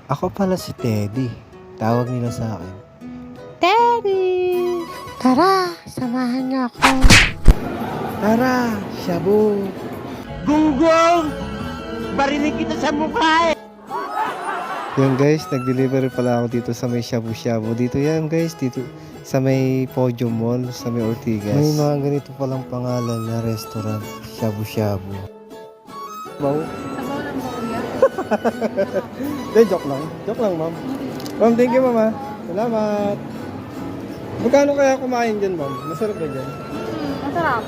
Ako pala si Teddy. Tawag nila sa akin. Teddy! Tara, samahan niyo ako. Tara, shabu! Gunggong! Barinig kita sa mukha eh! Yun guys, nag-delivery pala ako dito sa may shabu-shabu. Dito yan guys, dito sa may Podium Mall, sa may Ortigas. May mga ganito palang pangalan na restaurant, shabu-shabu. Bau? Sabaw ng kuya. Hindi, joke lang. Joke lang, ma'am. Ma'am, thank you, ma'am. Salamat. Magkano kaya kumain dyan, ma'am? Masarap ba dyan? Masarap.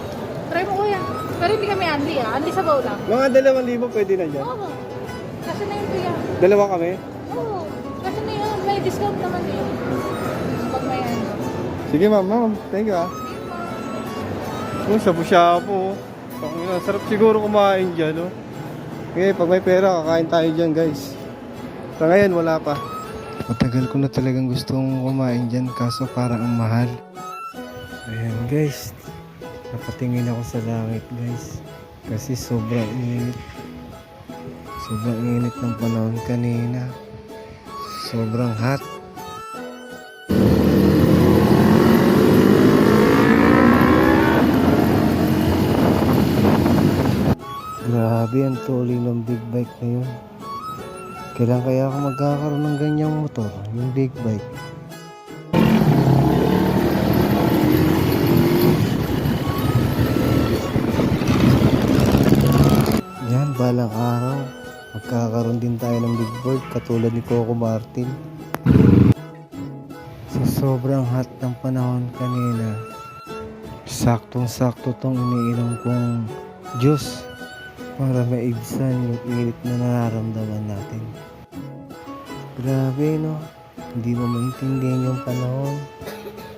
Try mo kuya. Pero hindi kami Andy Andy sabaw lang. Mga 2,000 pwede na dyan. Oo. Kasi na yun kuya. Dalawa kami? Oo. Kasi na yun. May discount naman yun. Pag may ano. Sige, ma'am. Ma'am, thank you, ah. Oh, shabu-shabu. Sarap siguro kumain dyan, oh. Okay, pag may pera, kakain tayo dyan, guys. Sa ngayon, wala pa. Matagal ko na talagang gustong kumain dyan, kaso parang ang mahal. Ayan, guys. Napatingin ako sa langit, guys. Kasi sobrang init. Sobrang init ng panahon kanina. Sobrang hot. Grabe ang tuloy ng big bike na yun. Kailan kaya ako magkakaroon ng ganyang motor, yung big bike? Yan, balang araw, magkakaroon din tayo ng big board katulad ni Coco Martin. Sa sobrang hot ng panahon kanina, saktong-sakto tong iniinom kong juice para maibsan yung init na nararamdaman natin. Grabe, no? Hindi mo maintindihan yung panahon.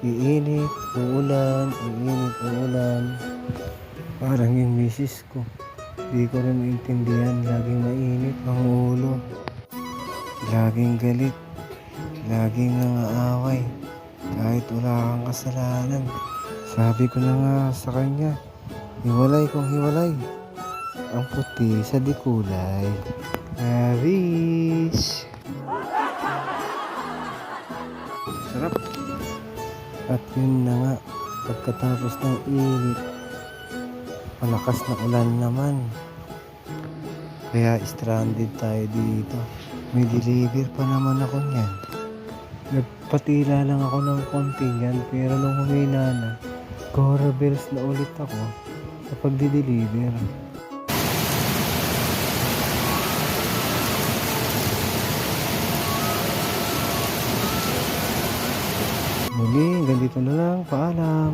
Iinit, uulan, iinit, uulan. Parang yung misis ko. Hindi ko rin maintindihan. Laging mainit ang ulo. Laging galit. Laging nangaaway. Kahit wala kang kasalanan. Sabi ko na nga sa kanya, hiwalay kung hiwalay. Ang puti sa di kulay. Aris. Sarap. At yun na nga, pagkatapos ng init, malakas na ulan naman. Kaya stranded tayo dito. May deliver pa naman ako niyan. Nagpatila lang ako ng konti niyan, pero nung humina na, Cora Bells na ulit ako sa pagdi-deliver. Muli, ganito na lang. Paalam.